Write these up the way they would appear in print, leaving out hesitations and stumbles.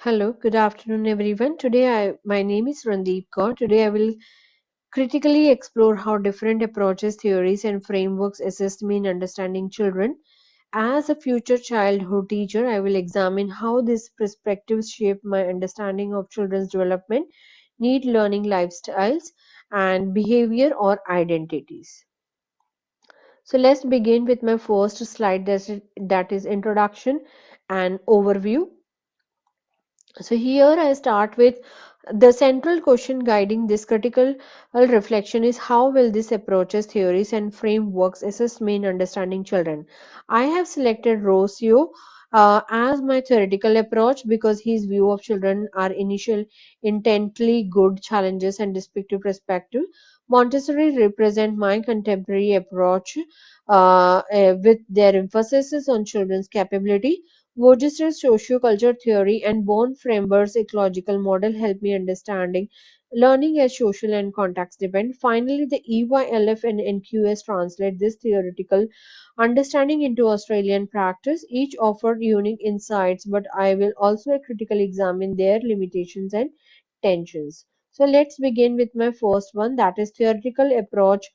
Hello, good afternoon, everyone. My name is Randeep Kaur. Today, I will critically explore how different approaches, theories, and frameworks assist me in understanding children. As a future childhood teacher, I will examine how these perspectives shape my understanding of children's development, need learning lifestyles, and behavior or identities. So, let's begin with my first slide that is introduction and overview. So here I start with the central question guiding this critical reflection is how will this approaches, theories and frameworks assist me in understanding children. I have selected Rossio as my theoretical approach because his view of children are initial intently good challenges and descriptive perspective. Montessori represent my contemporary approach with their emphasis on children's capability. Worcester's socioculture theory and Born Framework's ecological model help me understanding learning as social and context dependent. Finally, the EYLF and NQS translate this theoretical understanding into Australian practice. Each offered unique insights, but I will also critically examine their limitations and tensions. So let's begin with my first one, that is theoretical approach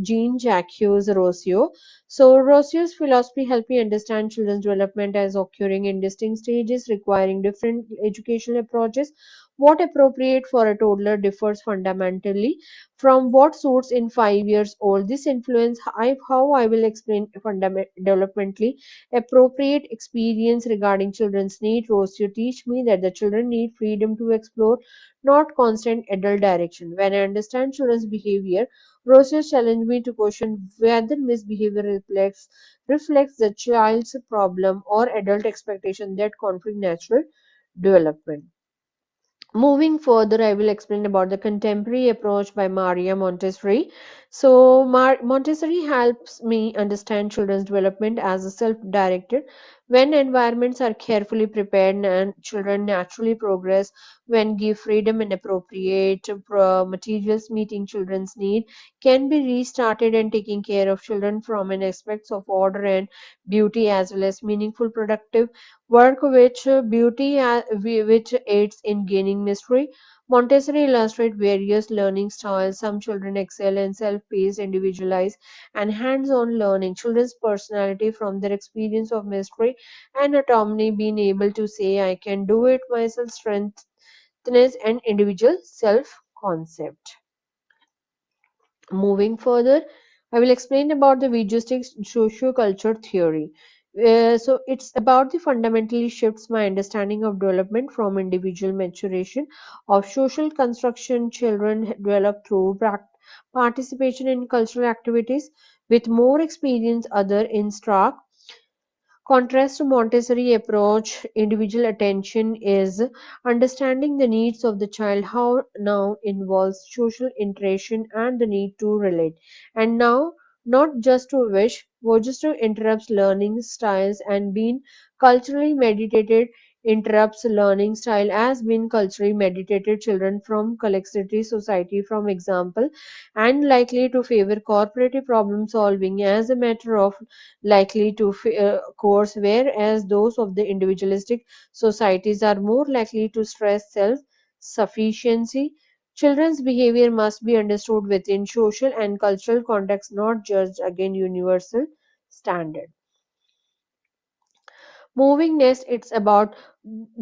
Jean Jacques Rossio. So Rousseau's philosophy helped me understand children's development as occurring in distinct stages, requiring different educational approaches. What appropriate for a toddler differs fundamentally from what suits in 5 years old. This influence how I will explain developmentally appropriate experience regarding children's need. Rousseau teach me that the children need freedom to explore, not constant adult direction. When I understand children's behavior, Roses challenged me to question whether misbehavior reflects the child's problem or adult expectation that conflict natural development. Moving further, I will explain about the contemporary approach by Maria Montessori. So, Montessori helps me understand children's development as a self-directed. When environments are carefully prepared and children naturally progress, when give freedom and appropriate materials meeting children's need, can be restarted and taking care of children from an aspects of order and beauty as well as meaningful productive work which which aids in gaining mastery. Montessori illustrates various learning styles. Some children excel in self-paced, individualized, and hands-on learning. Children's personality from their experience of mastery and autonomy, being able to say, "I can do it myself," strengthness and individual self-concept. Moving further, I will explain about the Vijustic socio-culture theory. So it's about the fundamentally shifts my understanding of development from individual maturation of social construction. Children develop through participation in cultural activities with more experience other in stark contrast to Montessori approach, individual attention is understanding the needs of the child, how now involves social interaction and the need to relate. And now, not just to wish, but just to interrupts learning styles and being culturally meditated interrupts learning style as being culturally meditated children from collectivity society from example and likely to favor cooperative problem solving as a matter of likely to course, whereas those of the individualistic societies are more likely to stress self sufficiency. Children's behavior must be understood within social and cultural context, not judged against universal standard. Moving next, it's about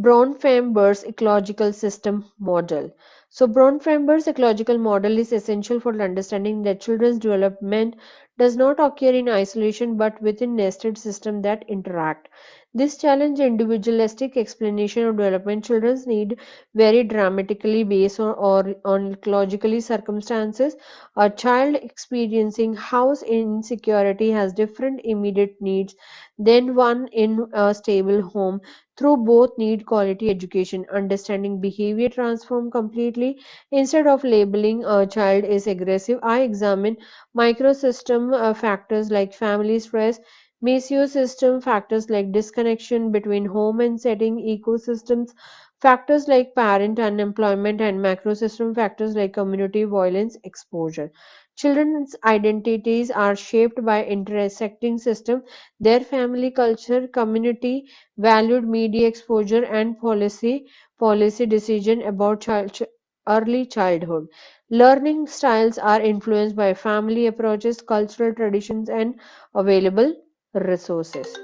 Bronfenber's ecological system model. So, Bronfenber's ecological model is essential for understanding that children's development does not occur in isolation but within nested systems that interact. This challenge individualistic explanation of development children's need vary dramatically based on ecologically circumstances. A child experiencing house insecurity has different immediate needs than one in a stable home. Through both need quality education, understanding behavior transform completely. Instead of labeling a child as aggressive, I examine microsystem factors like family stress, mesosystem factors like disconnection between home and setting, ecosystems factors like parent unemployment, and macrosystem factors like community violence exposure. Children's identities are shaped by intersecting systems, their family culture, community, valued media exposure, and policy decision about early childhood. Learning styles are influenced by family approaches, cultural traditions, and available resources.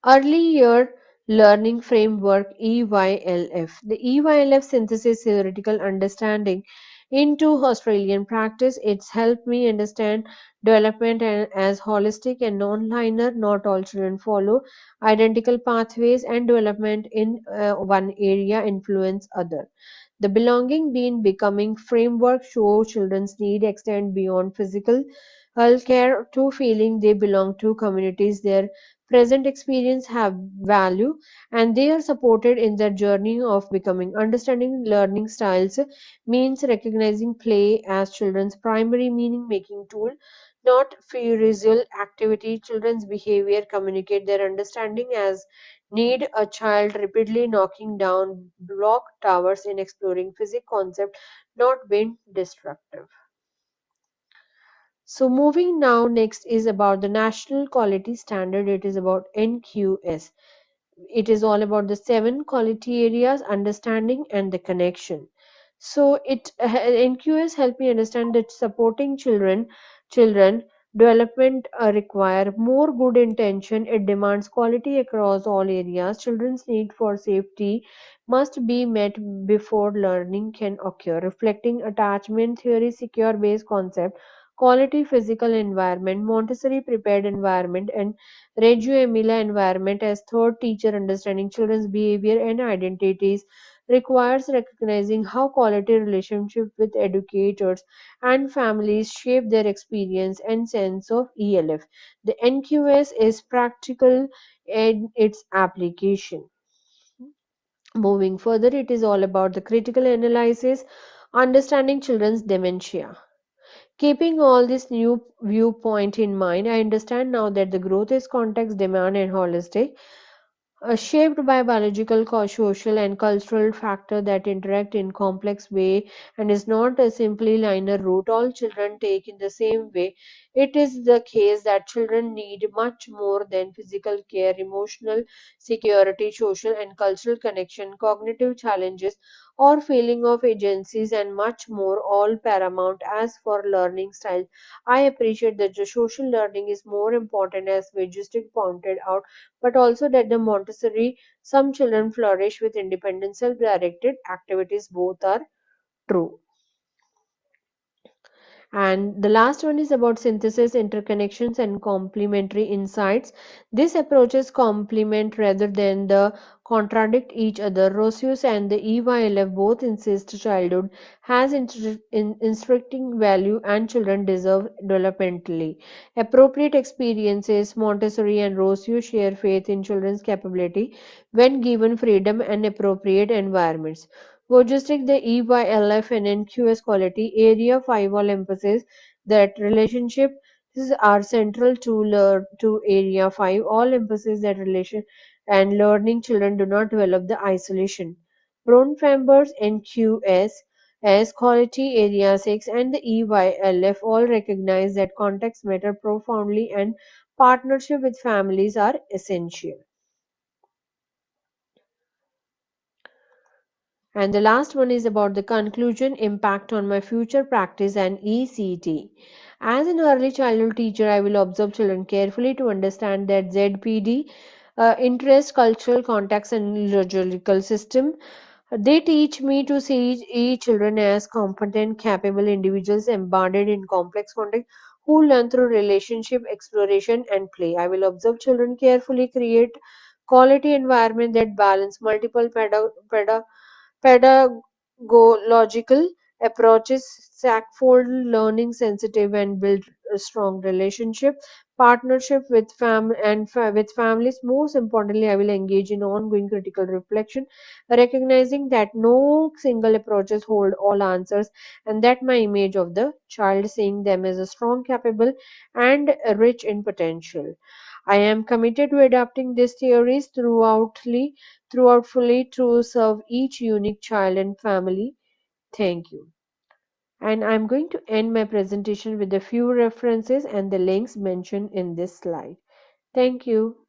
Early Year Learning Framework EYLF. The EYLF synthesis theoretical understanding into Australian practice. It's helped me understand development as holistic and non-linear. Not all children follow identical pathways, and development in one area influence other. The belonging being becoming framework show children's need extend beyond physical health care to feeling they belong to communities. Their present experience have value and they are supported in their journey of becoming. Understanding learning styles means recognizing play as children's primary meaning making tool, not physical activity. Children's behavior communicate their understanding as need. A child repeatedly knocking down block towers in exploring physics concept, not being destructive. So moving now next is about the national quality standard. It is about NQS. It is all about the seven quality areas, understanding and the connection. So NQS help me understand that supporting children development require more good intention. It demands quality across all areas. Children's need for safety must be met before learning can occur. Reflecting attachment theory, secure based concept, quality physical environment, Montessori prepared environment, and Reggio Emilia environment as third teacher understanding children's behavior and identities requires recognizing how quality relationship with educators and families shape their experience and sense of ELF. The NQS is practical in its application. Moving further, it is all about the critical analysis, understanding children's dementia. Keeping all this new viewpoint in mind, I understand now that the growth is context, demand, and holistic, shaped by biological, social, and cultural factors that interact in complex way and is not a simply linear route all children take in the same way. It is the case that children need much more than physical care, emotional security, social and cultural connection, cognitive challenges, or feeling of agencies, and much more, all paramount. As for learning style, I appreciate that the social learning is more important as Majestic pointed out, but also that the Montessori, some children flourish with independent, self directed activities. Both are true. And the last one is about synthesis, interconnections, and complementary insights. These approaches complement rather than the contradict each other. Rosius and the EYLF both insist childhood has instructing value and children deserve developmentally appropriate experiences. Montessori and Rosius share faith in children's capability when given freedom and appropriate environments. Logistic, the EYLF and NQS quality area 5 all emphasis that relationships are central to area 5. All emphasis that relation and learning children do not develop the isolation. Bronfambers NQS as quality area 6 and the EYLF all recognize that context matter profoundly and partnership with families are essential. And the last one is about the conclusion impact on my future practice and ECT. As an early childhood teacher, I will observe children carefully to understand that ZPD, interest, cultural context, and logical system. They teach me to see children as competent, capable individuals embodied in complex context who learn through relationship, exploration, and play. I will observe children carefully, create quality environment that balance multiple pedagogical approaches, scaffold learning sensitive and build a strong relationship, partnership with with families. Most importantly, I will engage in ongoing critical reflection, recognizing that no single approaches hold all answers, and that my image of the child, seeing them as a strong, capable, and rich in potential. I am committed to adapting these theories throughout fully to serve each unique child and family. Thank you. And I'm going to end my presentation with a few references and the links mentioned in this slide. Thank you.